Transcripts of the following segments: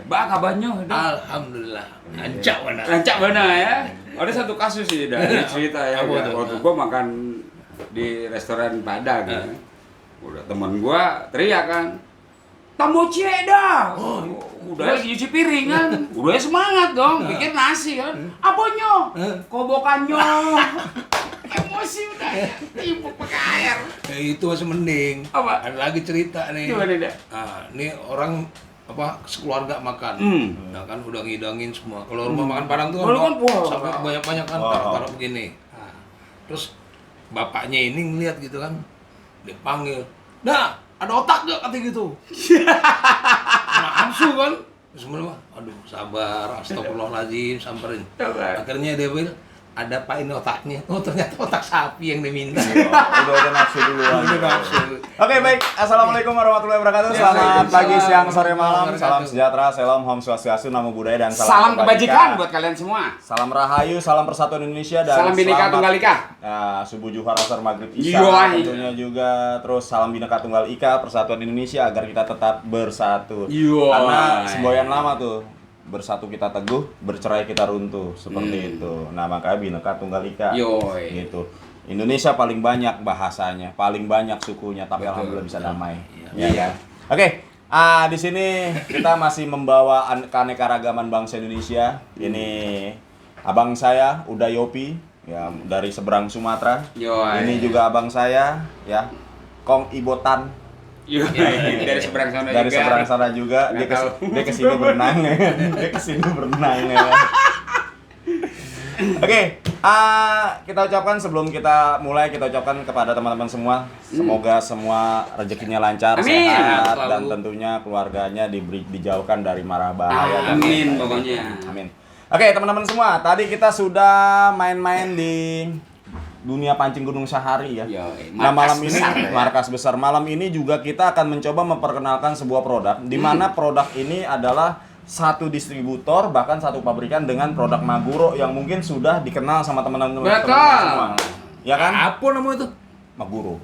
Ba kabarnya? Alhamdulillah. Lancak benar ya. Ada satu kasus sih dari cerita ya. Waktu gua makan di restoran Padang ya. Udah teman gua teriak kan. Tambo cie dah. Udah lagi nyuci piring kan. Udah semangat dong, bikin nasi kan. Apanya? Kobokannya. Emosi udah ya. Timpuk pakai air. Itu masih mending. Apa? Ada lagi cerita nih. Gimana dia? Ini orang sekeluarga makan. Nah kan udah ngidangin semua. Kalau rumah makan Padang tuh sampai banyak-banyak kan taruh begini. Terus bapaknya ini ngeliat gitu kan. Dia panggil. Nah, ada otak gak kata gitu? Nafsu kan? Semua aduh sabar, astagfirullahaladzim, samperin. Akhirnya dia bilang, ada apa ini otaknya? Oh ternyata otak sapi yang diminta. Udah nafsu duluan. Oke baik, assalamualaikum warahmatullahi wabarakatuh. Selamat pagi, siang, sore, malam. Salam sejahtera, salam Om Swastiastu, Namo Buddhaya dan salam kebajikan buat kalian semua. Salam Rahayu, salam Persatuan Indonesia dan salam Bhinneka Tunggal Ika. Subuh Juhar Asar Maghrib Isya tentunya juga. Terus salam Bhinneka Tunggal Ika, Persatuan Indonesia agar kita tetap bersatu. Karena semboyan lama tuh. Bersatu kita teguh, bercerai kita runtuh, seperti itu. Nah makanya Bhinneka Tunggal Ika gitu. Indonesia paling banyak bahasanya, paling banyak sukunya, tapi alhamdulillah bisa damai. Ya. Oke, di sini kita masih membawa keanekaragaman bangsa Indonesia. Ini abang saya Uda Yopi, ya dari seberang Sumatera. Ini juga abang saya, ya Kong Ibotan. Dari seberang sana dari juga. Seberang sana juga. Dia kesini berenang ya. Dia kesini berenang ya. Oke, kita ucapkan sebelum kita mulai, kita ucapkan kepada teman-teman semua, semoga semua rezekinya lancar, sehat, dan tentunya keluarganya dijauhkan dari mara bahaya. Amin pokoknya. Amin. Oke, teman-teman semua, tadi kita sudah main-main di dunia pancing Gunung Sahari ya. Nah malam ini markas besar. Malam ini juga kita akan mencoba memperkenalkan sebuah produk di mana produk ini adalah satu distributor bahkan satu pabrikan dengan produk Maguro yang mungkin sudah dikenal sama teman-teman semua. Ya kan? Apa namanya itu? Maguro.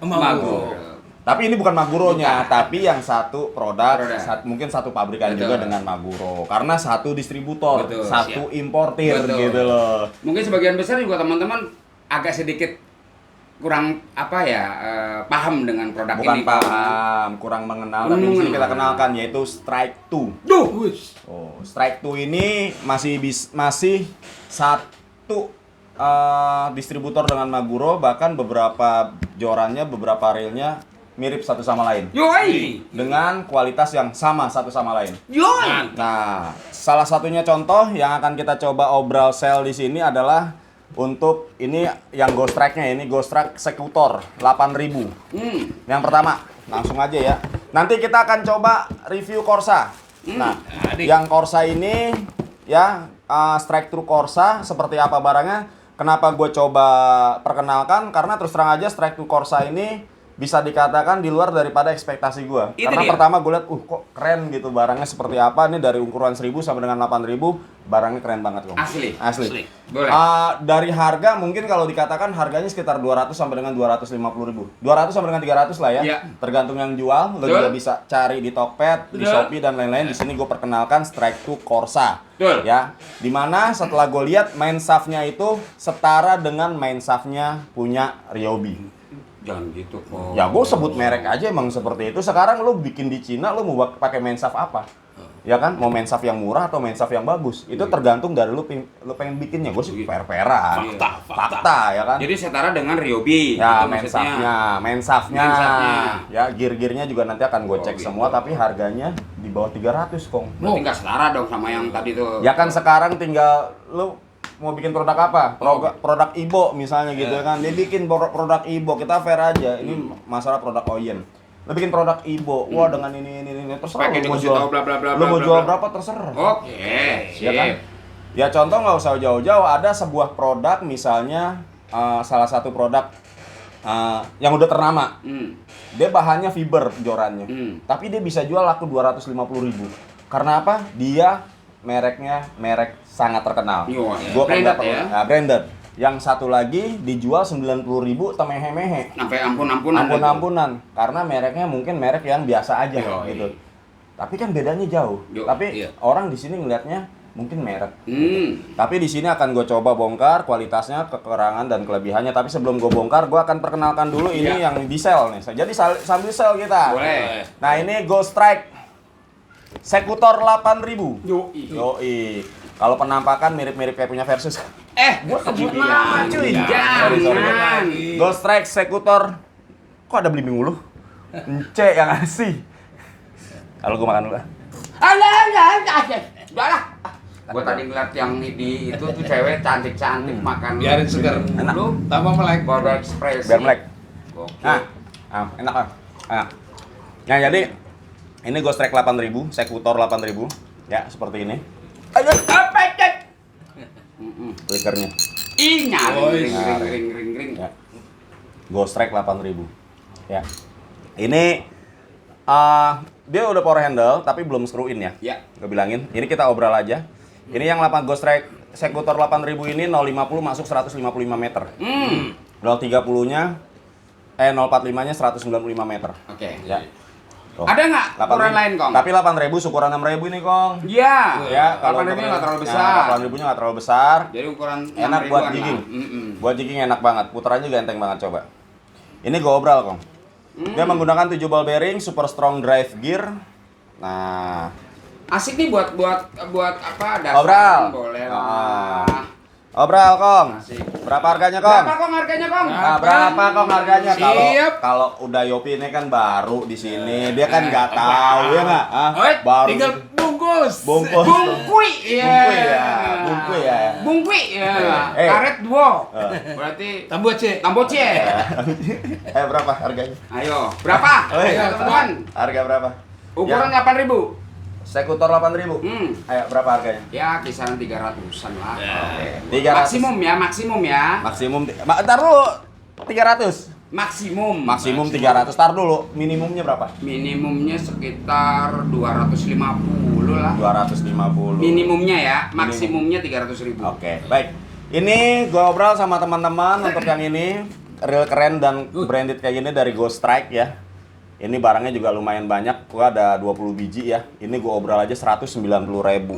Tapi ini bukan Maguronya, tapi yang satu produk. Mungkin satu pabrikan juga dengan Maguro. Karena satu distributor, satu importir gitu loh. Mungkin sebagian besar juga teman-teman agak sedikit kurang paham dengan produk ini. Bukan paham, kurang mengenal. Tapi di sini kita kenalkan yaitu Strike 2. Strike 2 ini masih satu distributor dengan Maguro, bahkan beberapa jorannya, beberapa reelnya mirip satu sama lain. Dengan kualitas yang sama satu sama lain. Nah, salah satunya contoh yang akan kita coba obrol sell di sini adalah untuk ini yang Ghost Strike-nya, ini Ghost Strike Secutor 8000. Yang pertama, langsung aja ya. Nanti kita akan coba review Corsa. Nah, yang Corsa ini ya Strike True Corsa seperti apa barangnya? Kenapa gue coba perkenalkan? Karena terus terang aja Strike True Corsa ini bisa dikatakan di luar daripada ekspektasi gue. Karena pertama gue lihat, kok keren gitu barangnya seperti apa. Ini dari ukuran 1000 sampai dengan 8000, barangnya keren banget kok. Asli. Boleh. Dari harga mungkin kalau dikatakan harganya sekitar 200 sampai dengan 250.000. 200 sampai dengan 300 lah ya. Tergantung yang jual. Lo juga bisa cari di Tokped, di Shopee dan lain-lain. Di sini gue perkenalkan Strike 2 Corsa. Ya. Dimana setelah gue lihat main shaft-nya itu setara dengan main shaft-nya punya Ryobi. Jangan gitu kok. Ya gue sebut merek aja emang seperti itu. Sekarang lu bikin di Cina lu mau pakai main shaft apa? Ya kan, mau main shaft yang murah atau main shaft yang bagus. Itu tergantung dari lu pengen bikinnya. Gue sih per-peran. Fakta ya kan. Jadi setara dengan Ryobi. Ya main shaftnya. Ya gear-gearnya juga nanti akan gue cek semua, tapi harganya di bawah 300 Kong. Berarti nggak setara dong sama yang tadi tuh. Ya kan sekarang tinggal lu mau bikin produk apa? Produk Ibo misalnya gitu kan. Dia bikin produk Ibo, kita fair aja. Ini masalah produk Oyen. Lo bikin produk Ibo, wah dengan ini terserah. Lo mau jual berapa terserah. Oke. Ya kan? Ya contoh nggak usah jauh-jauh. Ada sebuah produk misalnya salah satu produk yang udah ternama. Dia bahannya fiber jorannya. Tapi dia bisa jual laku 250.000. Karena apa? Dia mereknya merek sangat terkenal. Gua branded ya. Branded. Yang satu lagi dijual 90.000 temehe-mehe. Sampai ampun-ampunan. Karena mereknya mungkin merek yang biasa aja gitu. Tapi kan bedanya jauh. Tapi orang di sini ngelihatnya mungkin merek. Tapi di sini akan gue coba bongkar kualitasnya, kekurangan dan kelebihannya. Tapi sebelum gue bongkar, gue akan perkenalkan dulu ini yang diesel nih. Jadi sambil sel kita. Boleh. Nah ini Ghost Strike Sekutor 8000. Yoi. Kalau penampakan mirip-mirip kayak punya Versus. Gua sebut nama cuy. Jangan. Ghost Strike Sekutor. Kok ada belimbing mulu? Ence yang ngasih. Kalau gue makan dulu lah. Udah lah. Gua tadi ngeliat yang di itu tuh cewek cantik-cantik makan. Biarin segar. Lu Tambah melek. baru ekspresi. Biar melek. Oke. Enak kan? Nah jadi ini Ghost Strike 8000, Sekutor 8000. Ya seperti ini. Ayo pecet. Flickernya. Nyari ring. Ya. Ghost Strike 8000. Ya. Ini dia udah power handle tapi belum screw in ya. Ya. Gue bilangin, ini kita obral aja. Ini yang 8 Ghost Strike Sekutor 8000 ini 050 masuk 155 meter. 030-nya 045-nya 195 meter. Oke. Ya. Tuh. Ada nggak ukuran lain, Kong? Tapi 8.000 syukuran 6.000 ini, Kong. Iya. Ya, kalau 8.000 nggak terlalu besar. 8.000-nya nggak terlalu besar. Jadi ukuran Enak buat jigging. Buat jigging enak banget. Putarannya juga enteng banget, coba. Ini gue obral, Kong. Dia menggunakan 7 ball bearing, super strong drive gear. Nah, asik nih buat apa? Dasar obral. boleh lah. Obral, Kong. Asik. Berapa harganya, Kong? Berapa Kong harganya, Kong? Berapa Kong harganya? Siap. Kalau udah Yopi ini kan baru di sini, dia kan nggak tahu ya nggak? Baru Tinggal bungkus. Bungkui ya. Bungkui ya. Karet 2. Berarti Tamboce. Berapa harganya? Ayo, berapa? Ayo, teman. Harga berapa? Ukuran 8.000. Sekutor 8.000. Ayo, berapa harganya? Ya, kisaran 300-an lah. Oke. 300. Maksimum ya. Ntar dulu 300. Maksimum 300. Tar dulu, minimumnya berapa? Minimumnya sekitar 250 lah. 250. Minimumnya ya, maksimumnya 300.000. Oke, baik. Ini gue obrol sama teman-teman untuk yang ini real keren dan branded kayak gini dari Ghost Strike ya. Ini barangnya juga lumayan banyak, gua ada 20 biji ya. Ini gua obral aja 190.000.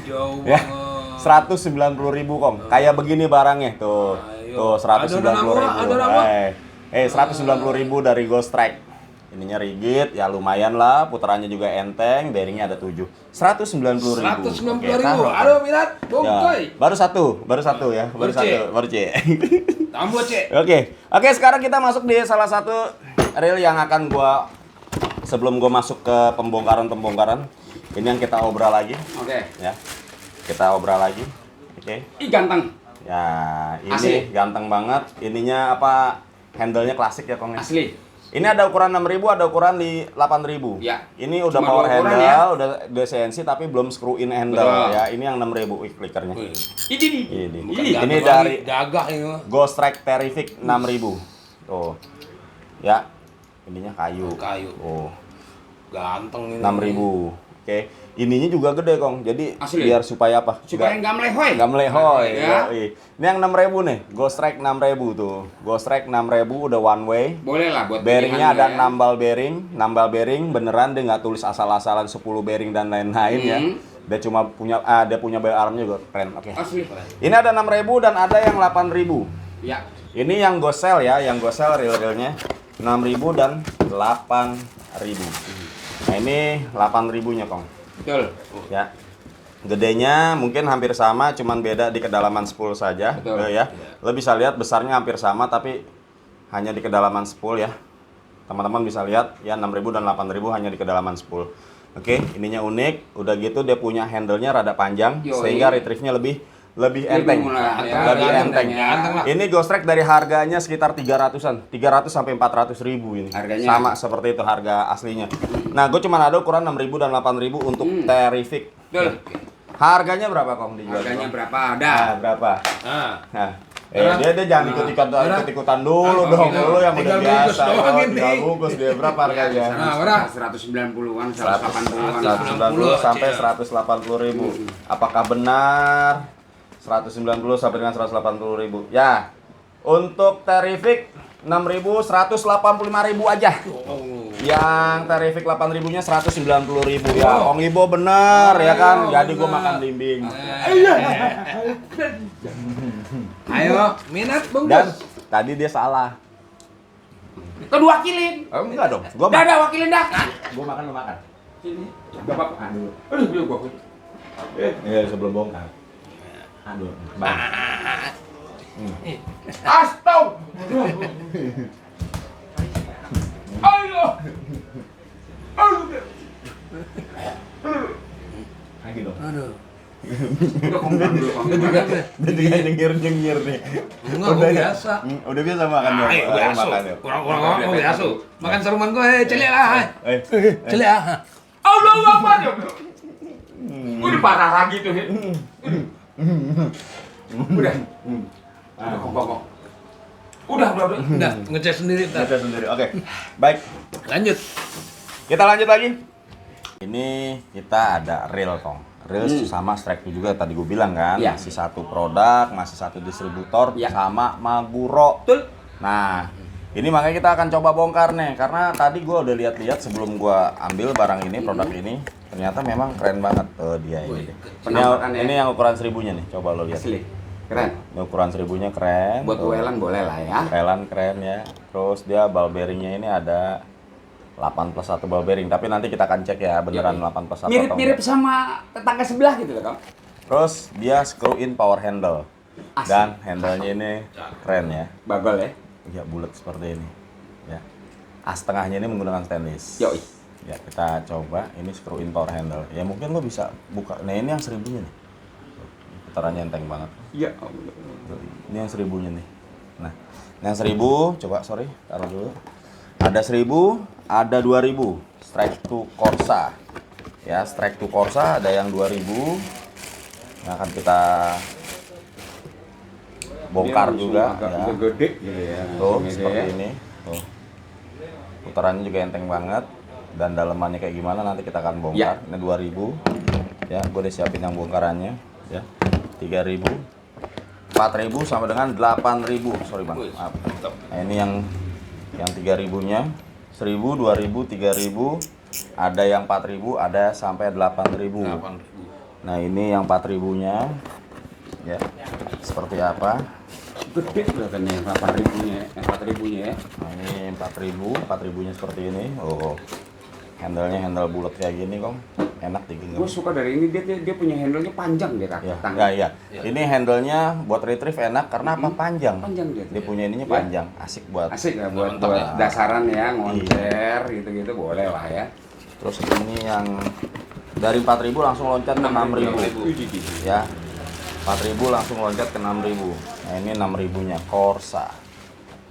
Jauh Ya. banget. 190.000, Kong. Kayak begini barangnya tuh. Tuh 190.000. 190.000 dari Ghost Strike. Ininya rigid, ya lumayan lah, putarannya juga enteng, bearingnya ada 7. 190.000. 190.000. Aduh, Mirat, bongkoy. Ya, baru satu ya. Baru C. Tambah C. Oke, sekarang kita masuk di salah satu reel yang akan sebelum gua masuk ke pembongkaran. Ini yang kita obral lagi. Oke. Ya. Kita obral lagi. Oke. Ih, ganteng. Ya, ini Asli. ganteng banget. Ininya apa? Handle-nya klasik ya, Kong. Asli. Ini ada ukuran 6.000, ada ukuran di 8.000. Ya. Ini udah Cuma power dua ukuran handle, ya. udah CNC tapi belum screw in handle. Betul. Ya. Ini yang 6.000 flickernya. Ini. Ini dari gagah ini. Ghost Strike Terrific 6.000. Tuh. Ya. Ininya kayu. Oh. Ganteng ini. 6.000. Oke. Ininya juga gede, Kong. Jadi Asli. biar supaya apa? Supaya nggak melehoy. Nggak melehoy. Ya. Yoi. Ini yang 6.000 nih. Ghost Strike 6.000 tuh. Ghost Strike 6.000 udah one way. Boleh lah buat Bearingnya ada pilihan ya. 6 ball bearing beneran, dia nggak tulis asal-asalan 10 bearing dan lain-lain ya. Dia cuma punya bell armnya juga keren. Oke. Asli. Ini ada 6.000 dan ada yang 8.000. Ya. Ini yang Ghost Sell ya, yang Ghost Sell real-realnya 6.000 dan 8.000. Nah ini 8.000-nya, Kong. Betul. Ya. Gedenya mungkin hampir sama, cuman beda di kedalaman spool saja. Betul. Ya. Lo bisa lihat besarnya hampir sama, tapi hanya di kedalaman spool ya. Teman-teman bisa lihat ya 6.000 dan 8.000 hanya di kedalaman spool. Oke, ininya unik. Udah gitu dia punya handle-nya rada panjang, sehingga retrieve-nya lebih enteng. Lebih enteng. Ini Ghost Strike dari harganya sekitar 300-an. 300 sampai 400.000 ini. Harganya sama seperti itu harga aslinya. Nah, gue cuma ada ukuran 6.000 dan 8.000 untuk Terrific. Betul. Harganya berapa, Kong, dijual? Harganya Kong? berapa? Ada. Nah, berapa? Nah. Dia jangan ikut-ikutan dulu dong. Lu yang udah biasa. Tinggal bungkus dia berapa harganya? Nah, berapa? 190-an, 180-an. 190 sampai 180.000. Apakah benar 190 sampai dengan 180.000? Ya. Untuk Terrific 6.000, 185.000 aja. Yang tarifik 8.000-nya 190.000 ya. Ong Ibo bener ya kan. Jadi gua makan blimbing. Ayo, minat Bang Dan Bos. tadi dia salah. Kan wakilin. Oh, enggak dong. Gua Dah makan. ada wakilin dah. Gua makan lu makan. Sini. Enggak apa-apa. Aduh. Aduh, gua. Iya, sebelum bongkar. Aduh, Bang. Astagfirullah. Ayo. Lagi dong. Aduh. Udah kompak dulu. Dia juga nyengir nih. Enggak, gua biasa. Udah biasa makan dong. Ayo, Ayo biasa. makan yuk. Kurang-kurang mau biasa. Makan seruman gua, celik lah. Celik ah. Allah Akbar. Udah parah lagi tuh. Udah. Udah kompak. Udah. Udah, ngecek sendiri ntar. Kita sendiri. Oke. Baik. Lanjut. Kita lanjut lagi. Ini kita ada reel, Kong. Reel sama Strike 2 juga tadi gue bilang kan. Iya. Masih satu produk, masih satu distributor Iya. sama Maguro. Betul. Nah, ini makanya kita akan coba bongkar nih karena tadi gue udah lihat-lihat sebelum gue ambil barang ini, produk ini, ternyata memang keren banget dia ini. Penampakannya. Ini yang ukuran 1000-nya nih. Coba lo lihat. Asli. Keren. Ini ukuran 1000-nya keren. Buat duelan boleh lah ya. Thailand keren ya. Terus dia ball bearingnya ini ada 8+1 ball bearing. Tapi nanti kita akan cek ya beneran 8+1 atau Mirip-mirip enggak. sama tetangga sebelah gitu loh, Kang. Terus dia screw in power handle. Asik. Dan handle-nya ini keren ya. Bagol ya. Ya bulat seperti ini. Ya. As tengahnya ini menggunakan stainless. Yoi. Ya kita coba ini screw in power handle. Ya mungkin lo bisa buka. Nah ini yang 1000-nya nih. Putarannya enteng banget. Iya. Ini yang 1000-nya nih. Nah, yang 1000, coba sorry, taruh dulu. Ada 1000, ada 2000. Strike 2 Corsa. Ya, Strike 2 Corsa ada yang 2000. Yang akan kita bongkar juga ya. Gede gitu ya. Tuh, seperti ini. Tuh. Putarannya juga enteng banget. Dan dalemannya kayak gimana nanti kita akan bongkar. Ini 2000. Ya, gue udah siapin yang bongkarannya. Ya, 3000. 4.000 sama dengan 8.000. Sorry Bang. Maaf. Nah, ini yang 3.000-nya. 1.000, 2.000, 3.000. Ada yang 4.000, ada sampai 8.000. Nah, ini yang 4.000-nya. Ya. Seperti apa? Gede kelihatannya 8.000-nya, 4.000-nya ya. Nah, ini 4.000-nya seperti ini. Oh. Handle-nya handle bulat kayak gini, Kong. Enak digenggam. Gue suka dari ini dia punya handle-nya panjang dia kaki Ya, tangan. ya. Ini handle-nya buat retrieve enak karena apa? Panjang. Panjang dia. Dia punya ininya Ya. panjang, asik buat. Asik ya buat Mantap ya. dasaran ya, ngoncer gitu-gitu boleh lah ya. Terus ini yang dari 4.000 langsung loncat ke 6.000. Ya. 4.000 langsung loncat ke 6.000. Nah, ini 6.000-nya Corsa.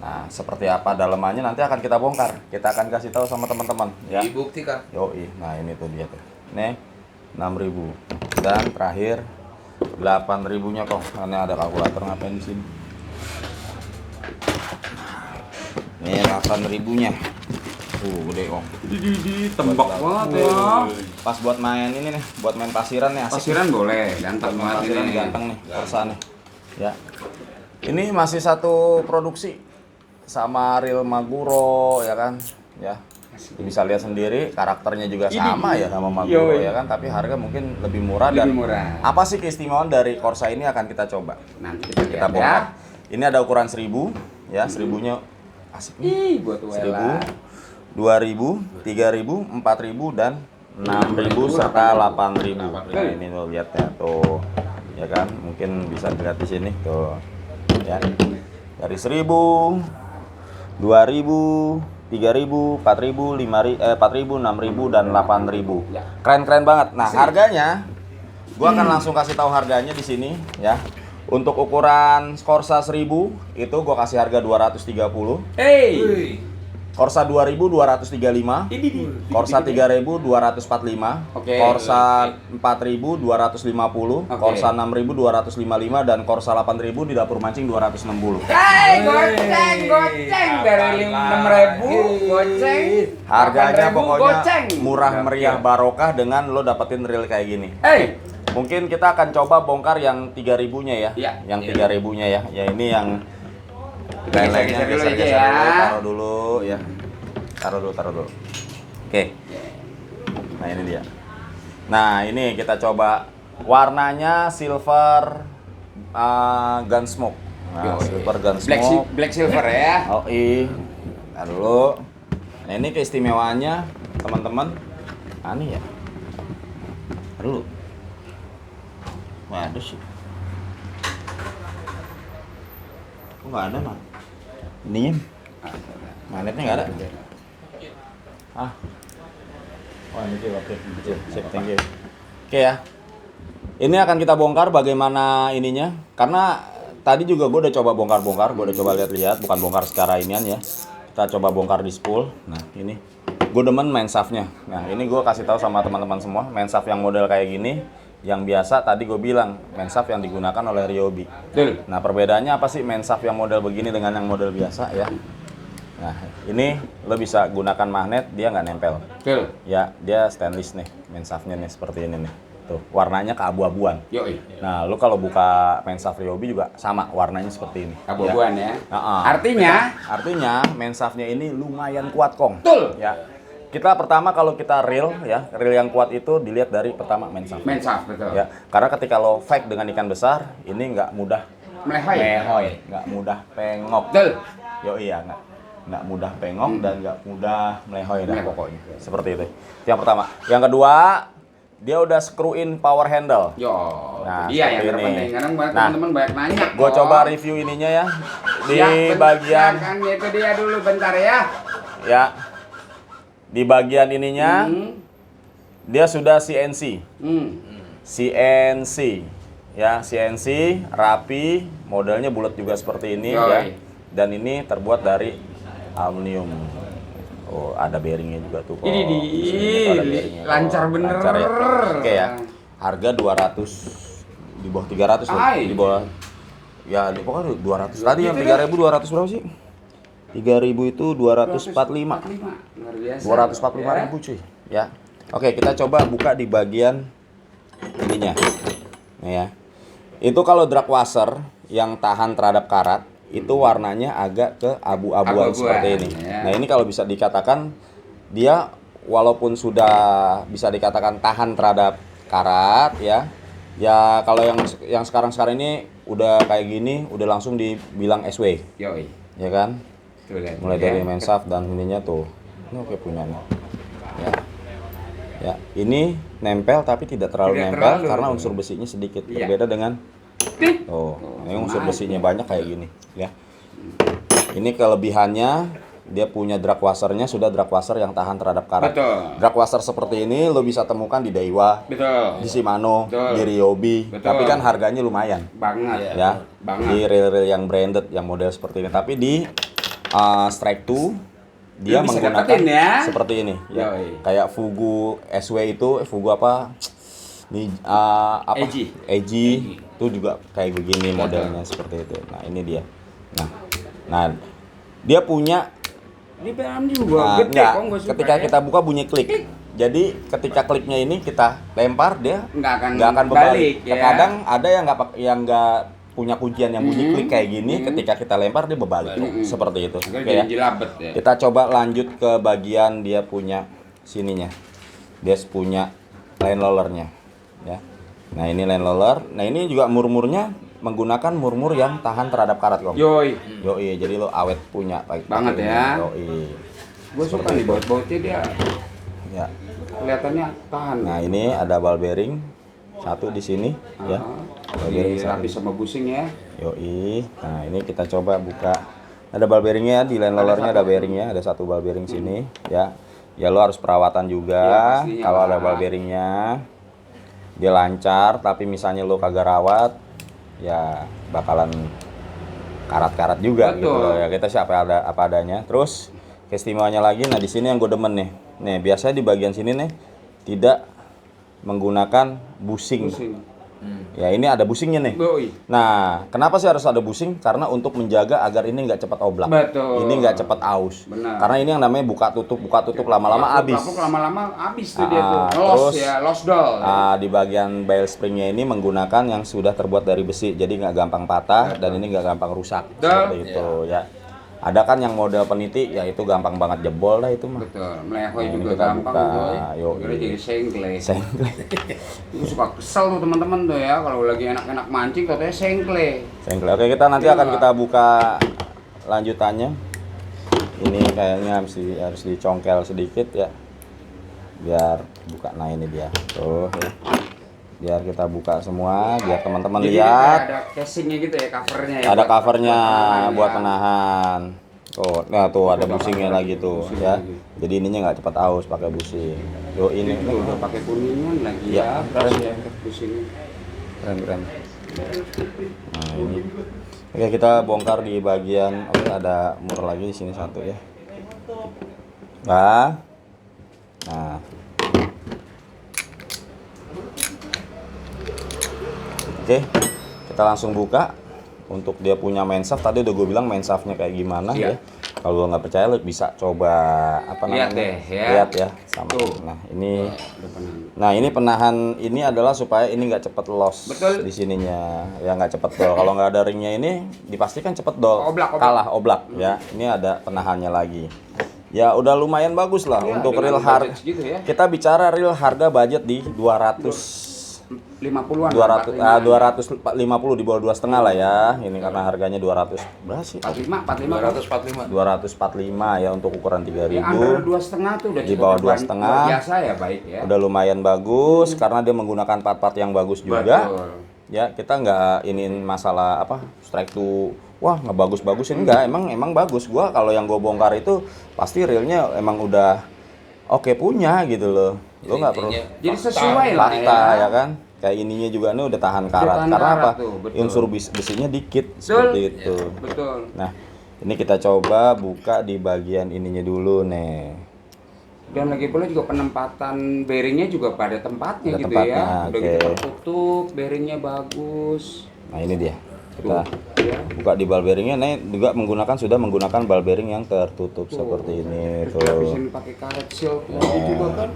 Nah, seperti apa dalemannya nanti akan kita bongkar. Kita akan kasih tahu sama teman-teman ya. Dibuktikan. Yoi. Nah, ini tuh dia tuh. Nih 6.000. Dan terakhir 8.000-nya kok. Ini ada kalkulator ngapain di sini? Ini 8.000-nya. Gede kok. Tembak banget ya. Pas buat main ini nih, buat main pasiran nih asik. Pasiran boleh, ganteng banget Pasiran ini. ganteng nih, Corsa nih. Ya. Ini masih satu produksi sama Real Maguro ya kan? Ya. Bisa lihat sendiri karakternya juga sama ya sama Maguro ya kan, tapi harga mungkin lebih murah dan Lebih murah. apa sih keistimewaan dari Corsa ini akan kita coba. Nanti kita Kita lihat ya. bongkar. Ini ada ukuran 1000 ya, 1000-nya asik nih. Ih, buat duelan. 1000, 3000, 4000 dan 6000 serta 8000. Nah, ini tuh lihat ya tuh. Ya kan? Mungkin bisa dilihat di sini tuh. Ya. Dari 1000, 2000, 3000, 4000, 4000, 6000 dan 8000. Keren-keren banget. Nah, harganya gua akan langsung kasih tahu harganya di sini ya. Untuk ukuran Corsa 1000 itu gua kasih harga 230. Hey. Corsa 2000 235, Corsa 3000 245, Oke. Corsa 4000 250, Oke. Corsa 6000 255 dan Corsa 8000 di dapur mancing 260. Hey, goceng dari 6.000, goceng. Harganya 8.000, pokoknya goceng. murah meriah barokah dengan lo dapetin reel kayak gini. Hey, Mungkin kita akan coba bongkar yang 3000-nya ya. Iya. Yang 3000-nya ya. Ya ini yang Geser-geser dulu aja geser-geser ya. dulu, taruh dulu ya. Taruh dulu. Oke. Nah ini dia. Nah ini kita coba warnanya silver Gunsmoke. Nah, silver Gunsmoke. Black silver ya. Oh iya. Taruh dulu. Nah ini keistimewaannya teman-teman. Aneh ya. Taruh dulu. Waduh sih. Kok nggak ada mah? Ininya magnetnya nggak ada. Oh ini dia, oke. Sip, thank you. Oke ya. Ini akan kita bongkar bagaimana ininya. Karena tadi juga gue udah coba bongkar-bongkar, gue udah coba lihat-lihat, bukan bongkar secara inian ya. Kita coba bongkar di spool. Nah ini, gue demen main shaftnya. Nah ini gue kasih tahu sama teman-teman semua, main shaft yang model kayak gini. Yang biasa tadi gue bilang main shaft yang digunakan oleh Ryobi. Nah perbedaannya apa sih main shaft yang model begini dengan yang model biasa ya? Nah ini lo bisa gunakan magnet, dia nggak nempel. Ya dia stainless nih main shaftnya nih seperti ini nih. Tuh warnanya keabu-abuan. Nah lo kalau buka main shaft Ryobi juga sama warnanya seperti ini. Abu-abuan ya. Artinya main shaftnya ini lumayan kuat kong. Ya. Kita pertama kalau kita reel ya, reel yang kuat itu dilihat dari pertama main shaft. Main shaft betul. Ya, karena ketika lo fake dengan ikan besar, ini nggak mudah melehoi, nggak mudah pengok. Betul. Iya nggak mudah pengok dan nggak mudah melehoi dah pokoknya. Seperti itu. Yang pertama. Yang kedua, dia udah screw in power handle. Nah, dia yang terpenting. Karena teman-teman banyak nanya. Gue coba review ininya ya di bagian. Kan itu dia dulu bentar ya. Ya. Di bagian ininya dia sudah CNC. CNC ya, CNC rapi, modelnya bulat juga seperti ini ya. Dan ini terbuat dari aluminium. Oh, ada bearingnya juga tuh. Ini lancar bener. Lancar ya. Oke ya. Harga 200 di bawah 300 loh. Di bawah ya, pokoknya 200. Tadi yang 3.200 berapa sih? 3.000 itu 245. Luar biasa. 245.000 cuy, ya. Oke, kita coba buka di bagian ininya. Nah ya. Itu kalau drag washer yang tahan terhadap karat, itu warnanya agak ke abu-abuan seperti ini. Ya. Nah, ini kalau bisa dikatakan dia walaupun sudah bisa dikatakan tahan terhadap karat ya. Ya kalau yang sekarang ini udah kayak gini, udah langsung dibilang SW. Ya kan? Mulai dari main shaft dan ininya tuh. Ini oke punyanya. Ya, ini nempel tapi tidak terlalu nempel karena unsur besinya sedikit. Berbeda dengan ini unsur besinya banyak kayak gini, ya. Ini kelebihannya dia punya drag washernya sudah drag washer yang tahan terhadap karat. Drag washer seperti ini lo bisa temukan di Daiwa, di Shimano, di Ryobi. Tapi kan harganya lumayan. Banget. Ya. Di reel-reel yang branded yang model seperti ini. Tapi di Strike 2 dia menggunakan seperti ini ya. Kayak Fugu SW itu Fugu apa? AG itu juga kayak begini modelnya seperti itu. Nah, ini dia. Nah, dia punya ini PM juga gede kok ketika kita buka bunyi klik. Jadi ketika kliknya ini kita lempar dia nggak akan berbalik. Ya. Kadang ada yang nggak punya kuncian yang bunyi klik kayak gini, ketika kita lempar dia berbalik seperti itu. Ya. Kita coba lanjut ke bagian dia punya sininya. Dia punya line rollernya, ya. Nah ini line roller. Nah ini juga murmurnya menggunakan murmur yang tahan terhadap karat kok. Yoi, jadi lo awet punya banget ya. Gue suka nih baut-bautnya dia. Ya. Kelihatannya tahan. Nah ini ada ball bearing satu di sini, ya. Rapi sama busing ya. Nah ini kita coba buka. Ada ball bearingnya di line rollernya, ada bearingnya, ada satu ball bearing sini, ya. Ya lo harus perawatan juga. Kalau ada ball bearingnya, dia lancar. Tapi misalnya lo kagak rawat, ya bakalan karat-karat juga. Betul. Gitu loh. Ya kita sih apa adanya. Terus keistimewaannya lagi, nah di sini yang gue demen nih. Nih biasanya di bagian sini nih tidak menggunakan busing. Ya ini ada busingnya nih. Nah kenapa sih harus ada busing? Karena untuk menjaga agar ini nggak cepat oblak. Betul. Ini nggak cepat aus. Karena ini yang namanya buka tutup lama-lama habis. Lama-lama habis tuh dia tuh. Lost doll. Di bagian bail springnya ini menggunakan yang sudah terbuat dari besi, jadi nggak gampang patah dan ini nggak gampang rusak. Seperti itu ya. Ada kan yang model peniti, ya itu gampang banget jebol lah itu mah. Betul, melehoi Nah, juga kita gampang buka. boy. Yoi. Udah jadi sengkle. Sengkle. Itu suka kesel tuh teman-teman tuh ya kalau lagi enak-enak mancing katanya sengkle. Sengkle. Oke, kita nanti Iya. akan kita buka lanjutannya. Ini kayaknya harus dicongkel sedikit ya. Biar buka. Nah, ini dia. Tuh ya. Biar kita buka semua, biar teman-teman Jadi lihat. ada casingnya gitu ya, covernya ya. Ada buat- covernya penahan buat ya. penahan. Tuh, nah tuh ada busingnya lagi tuh Busing ya. lagi. Jadi ininya nggak cepat aus pakai busing. Yo ini Itu udah pakai kuningan lagi Ya, ya, brush ya, busingnya. keren. Nah ini. Oke, kita bongkar di bagian. Oke, ada mur lagi di sini satu ya. Nah. Oke, kita langsung buka. Untuk dia punya main shaft, tadi udah gue bilang main shaftnya kayak gimana Iya. ya. Kalau lo nggak percaya, lo bisa coba apa Lihat namanya? deh, ya. Lihat ya. Sama. Tuh. Nah ini, Udah penahan. nah ini penahan ini adalah supaya ini nggak cepet loss Betul. di sininya, ya nggak cepet dol. Kalau nggak ada ringnya ini, dipastikan cepet dol. Oblak. Kalah oblak ya. Ini ada penahannya lagi. Ya udah lumayan bagus lah Iya, untuk dengan real harga. budget segitu ya. Kita bicara real harga budget di 50-an. 250 di bawah 2,5 lah ya. Ini karena harganya 200 berapa sih? 45. 245. 245 ya untuk ukuran 3000. Ya, under 2,5 tuh udah Di cukup bawah luar 2,5. biasa ya, baik ya. Udah lumayan bagus karena dia menggunakan part-part yang bagus juga. Betul. Ya, kita nggak iniin masalah apa strike to wah nggak bagus-bagusin enggak, emang bagus. Gua kalau yang gue bongkar itu pasti realnya emang udah oke punya gitu loh. Lo nggak perlu Jadi sesuai lah fakta ya. ya kan. Kayak ininya juga nih udah tahan karat. tahan Karena karat apa? tuh, betul. Unsur besinya dikit seperti itu. Betul. Nah, ini kita coba buka di bagian ininya dulu nih. Dan lagi pula juga penempatan bearingnya juga pada tempatnya Pada gitu tempatnya, ya. Udah oke. gitu tertutup, bearingnya bagus. Nah, ini dia. Kita Ya. buka di ball bearingnya, nih juga sudah menggunakan ball bearing yang tertutup seperti ini Terus tuh. dihabisin pakai karet seal lagi juga kan.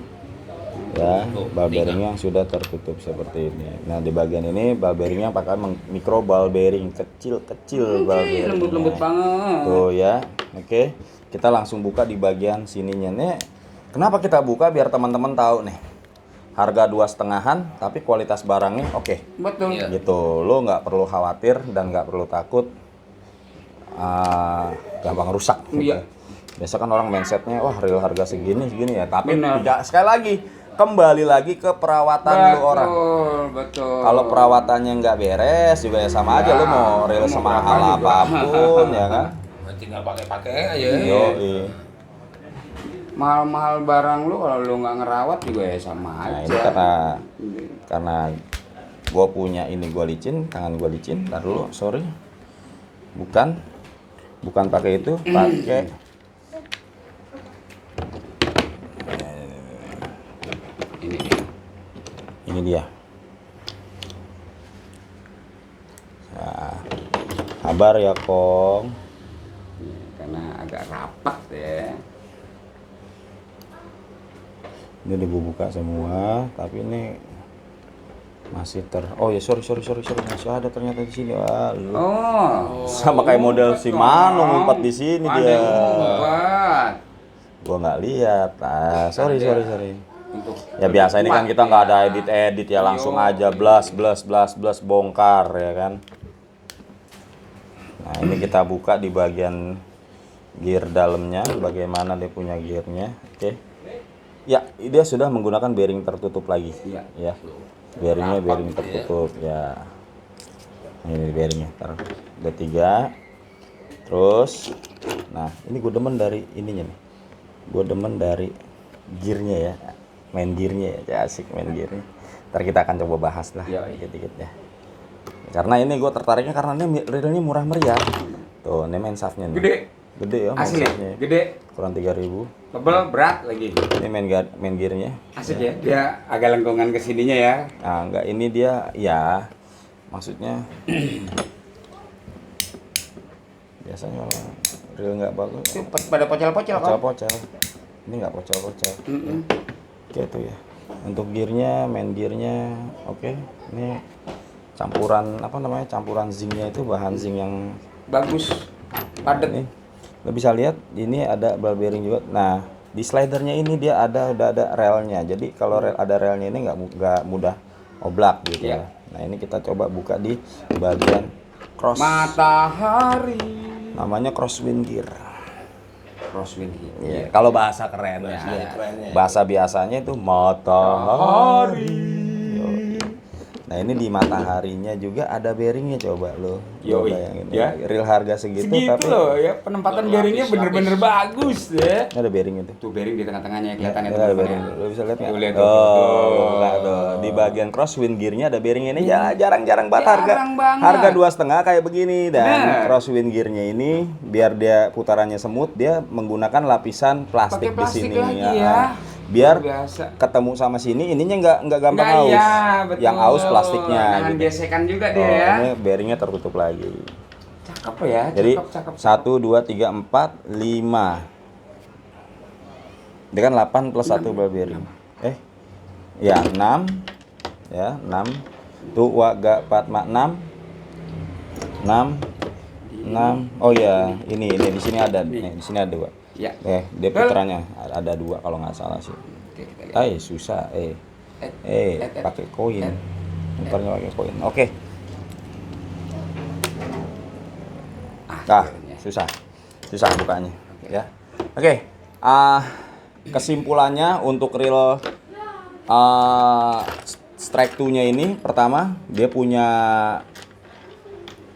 Ya, ball bearing yang sudah tertutup seperti ini. Nah, di bagian ini ball bearingnya pakai micro ball bearing kecil ball bearing. Lembut-lembut banget. Tuh ya. Oke. Kita langsung buka di bagian sininya nih. Kenapa kita buka biar teman-teman tahu nih. Harga 2,5-an tapi kualitas barangnya oke. Betul. Iya. Gitu. Lo nggak perlu khawatir dan nggak perlu takut gampang rusak. Iya. Biasa kan orang mindsetnya wah real harga segini ya. Tapi Benar. tidak, sekali lagi kembali lagi ke perawatan lu orang. Betul. Kalau perawatannya nggak beres juga ya sama aja Ya, lu mau real mau semahal berapa juga. apapun ya kan. Tinggal pakai aja. Yoi. Mahal-mahal barang lu kalau lu nggak ngerawat juga ya sama Nah aja. ini karena gue punya ini gue licin, tangan gue licin. Ntar dulu, sorry. Bukan pakai itu, pakai ini dia. Nah, kabar ya Kong. Karena agak rapat ya. Ini udah gue buka semua, tapi ini masih oh ya sorry masih ada ternyata di sini. Wah, lu. Oh. Sama kayak model si Mano ngumpet di sini dia. Ngumpet. Gua nggak lihat. Sorry. Untuk Ya biasa ini kan kuat kita nggak ada ya. edit ya langsung Yo. aja blas bongkar ya kan. Nah ini kita buka di bagian gear dalamnya, bagaimana dia punya gearnya. Oke. Ya dia sudah menggunakan bearing tertutup lagi. Iya. Ya. Bearingnya bearing tertutup ya. Ini bearingnya. Ntar ada 3. Terus, nah ini gue demen dari ininya nih. Gue demen dari gearnya ya. Main gearnya ya, asik main gearnya. Ntar kita akan coba bahas lah Iya. dikit-dikit ya. Karena ini gue tertariknya karena ini realnya murah meriah. Tuh, ini main shaftnya nih. Gede ya main Asli, shaftnya. gede. Kurang 3.000. Tebel, berat lagi. Ini main gearnya. Asik ya. Dia agak lengkungan ke sininya ya. Nah, enggak ini dia ya maksudnya biasanya kalau real nggak bagus Itu pada pocel-pocel kok. pocel ini nggak pocel oke tuh ya untuk gearnya main gearnya oke ini campuran apa namanya campuran zincnya itu bahan zinc yang Bagus. Padet. ini Lo bisa lihat ini ada ball bearing juga. Nah, di slidernya ini dia udah ada relnya. Jadi kalau ada relnya ini nggak mudah oblak gitu ya. Nah, ini kita coba buka di bagian cross. Matahari. Namanya crosswind gear. Crosswind gear. Iya, kalau bahasa keren ya. Bahasa biasanya itu matahari. Nah, ini di mataharinya juga ada bearingnya, coba lo. Yo, bayangin ya. Real harga segitu tapi loh ya, penempatan bearingnya bener-bener bagus ya. ini ada bearing itu. Tuh bearing di tengah-tengahnya kelihatan ya Ada bearing. Lo bisa lihat nggak? Tuh, lihat tuh. tuh. Di bagian crosswind gearnya ada bearing ini ya, jarang-jarang banget Jarang banget. harga 2,5 kayak begini. Dan Bener. crosswind gearnya ini biar dia putarannya semut, dia menggunakan lapisan plastik, Pakai plastik di sini lagi ya. Biar Biasa. ketemu sama sini ininya nggak gampang Nggak, aus. iya, betul. Yang aus plastiknya Nahan gitu. gesekan juga dia ya. Ini bearingnya tertutup lagi. Cakep ya, Jadi cakep. 1, 2, 3, 4, 5. Dia kan 8 plus 1 ball bearing. Ya 6. Ya 6. Tuh waga 4 mak 6. 6. 6. Oh ya, ini di sini ada. Nih, di sini ada 2. Ya. Dia puterannya ada 2 kalau nggak salah sih. Oke, kita lihat. Susah. Pakai koin. Muternya pakai koin. Oke. Susah bukanya. Ya. Oke. Kesimpulannya untuk reel Strike 2-nya ini, pertama dia punya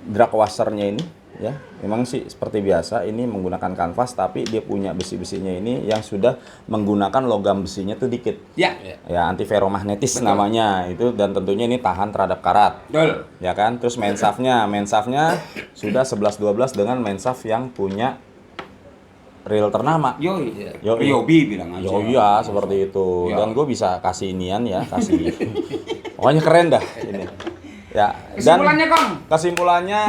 drag washernya ini, ya. Memang sih seperti biasa ini menggunakan kanvas, tapi dia punya besi-besinya ini yang sudah menggunakan logam besinya tuh dikit. Ya. Ya, anti ferromagnetis namanya itu, dan tentunya ini tahan terhadap karat. Betul. Ya kan? Terus main shaft-nya sudah 11-12 dengan main shaft yang punya reel ternama. Ryobi bilang aja. Iya, seperti itu. Ya. Dan gue bisa kasih inian ya, kasih. Pokoknya keren dah ini. Ya. Kesimpulannya, Kong? Kesimpulannya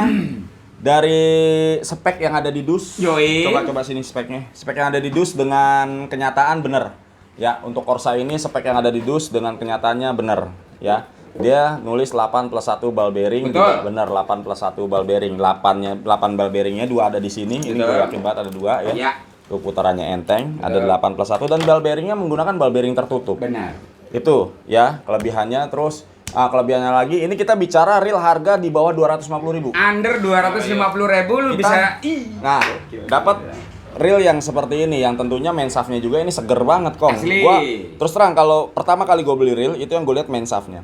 dari spek yang ada di dus. Yoi. Coba sini speknya. Spek yang ada di dus dengan kenyataan bener. Ya, untuk Corsa ini spek yang ada di dus dengan kenyataannya bener. Ya. Dia nulis 8 plus 1 ball bearing. Betul. Bener 8 plus 1 ball bearing. 8 ball bearingnya 2 ada di sini. Ini gue yakin banget ada 2 ya. Ya. Tuh putarannya enteng. Betul. Ada 8 plus 1 dan ball bearingnya menggunakan ball bearing tertutup. Benar. Itu ya kelebihannya. Terus kelebihannya lagi, ini kita bicara real harga di bawah 250.000. Under 250.000 lu bisa. Nah, dapat reel yang seperti ini, yang tentunya main shaft-nya juga ini seger banget, Kong. Asli. Gua terus terang kalau pertama kali gue beli reel itu yang gue lihat main shaft-nya.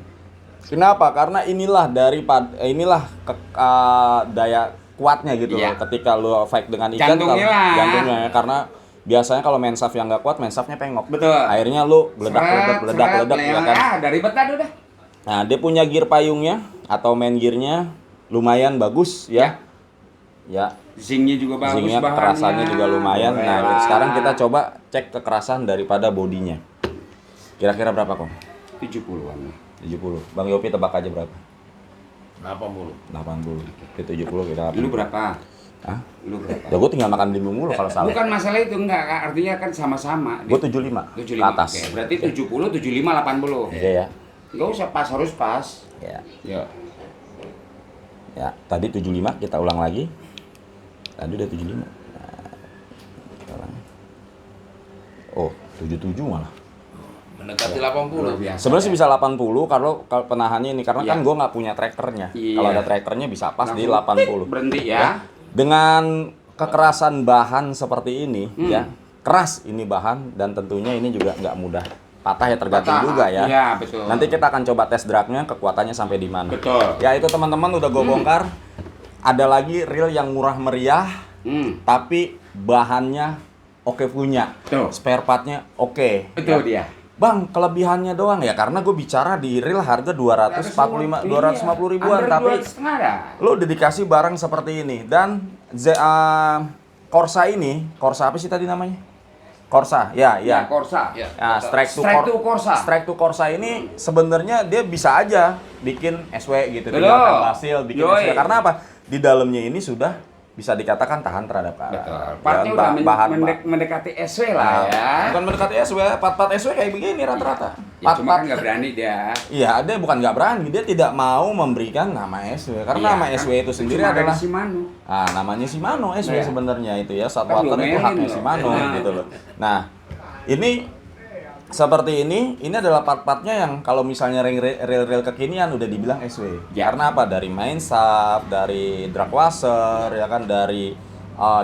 Kenapa? Karena inilah daya kuatnya gitu loh. Ketika lu fight dengan ikan, jantungnya, karena biasanya kalau main shaft yang nggak kuat, main shaft-nya pengok. Betul. Akhirnya lu meledak ya kan. Dari betah udah. Nah, dia punya gear payungnya atau main gearnya lumayan bagus ya. Ya. Zinc-nya juga bagus, Zinc-nya kekerasannya juga lumayan. Nah, sekarang kita coba cek kekerasan daripada bodinya. Kira-kira berapa, Kong? 70-an. 70. Bang Yopi tebak aja berapa? 80. 80. Ke 70 kita. Lu berapa? Hah? Lu berapa? Ya gue tinggal makan bimbu mulu kalau salah. Bukan masalah itu, enggak. Artinya kan sama-sama. Gue 75. 75 Ke atas. Oke, berarti 70, 75, 80. Iya ya. Enggak usah pas, harus pas. Ya. Ya. Ya, tadi 75 kita ulang lagi. Tadi udah 75. Nah, kita ulang. Oh, 77 malah. Mendekati 80. Sebenarnya sih bisa 80 kalau penahannya ini karena kan gue nggak punya trackernya. Kalau ada trackernya bisa pas di 80. Berhenti ya. Dengan kekerasan bahan seperti ini ya, keras ini bahan dan tentunya ini juga nggak mudah patah ya, tergantung juga ya. Iya, betul. Nanti kita akan coba tes dragnya kekuatannya sampai di mana. Betul. Ya itu teman-teman udah gue bongkar. Ada lagi reel yang murah meriah tapi bahannya oke punya. Tuh. Spare partnya oke. Betul dia. Bang, kelebihannya doang ya karena gue bicara di reel harga 250 ribuan tapi lo udah dikasih barang seperti ini dan Corsa apa sih tadi namanya? Corsa, ya. Corsa. Ya, Strike to Corsa ini sebenarnya dia bisa aja bikin SW gitu, tinggal basil bikin SW. Karena apa? Di dalamnya ini sudah bisa dikatakan tahan terhadap karat. Betul. Partnya udah mendekati SW lah ya. Bukan mendekati SW, part SW kayak begini rata-rata. Ya, cuma kan nggak berani dia. Iya, dia bukan nggak berani, dia tidak mau memberikan nama SW karena nama SW itu sendiri adalah Shimano. Ah, namanya Shimano SW sebenarnya itu ya, Saltwater itu haknya Shimano gitu loh. Nah, ini seperti ini adalah part-partnya yang kalau misalnya reel kekinian udah dibilang SW. Ya. Karena apa? Dari main shaft, dari drag washer, ya kan, dari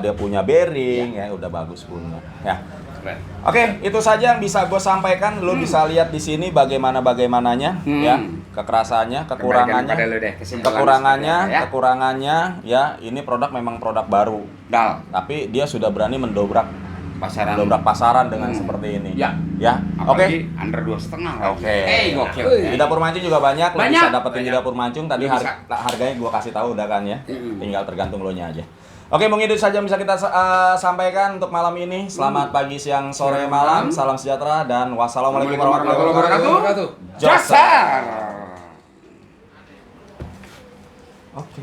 dia punya bearing, ya udah bagus punya. Ya. Oke, itu saja yang bisa gue sampaikan. Lo bisa lihat di sini bagaimana-bagaimananya, ya, kekerasannya, kekurangannya, ya. Ini produk memang produk baru, tapi dia sudah berani mendobrak pasaran dengan seperti ini. Ya. Oke. Under 2,5. Oke. Gokil. Di dapur mancung juga banyak. Lo bisa dapetin di Banyak. dapur mancung. Tadi harganya gue kasih tahu udah kan ya. Tinggal tergantung lo nya aja. Oke, mungkin itu saja bisa kita sampaikan untuk malam ini. Selamat pagi, siang, sore, malam. Salam sejahtera dan wassalamualaikum warahmatullahi wabarakatuh. Joser. Oke.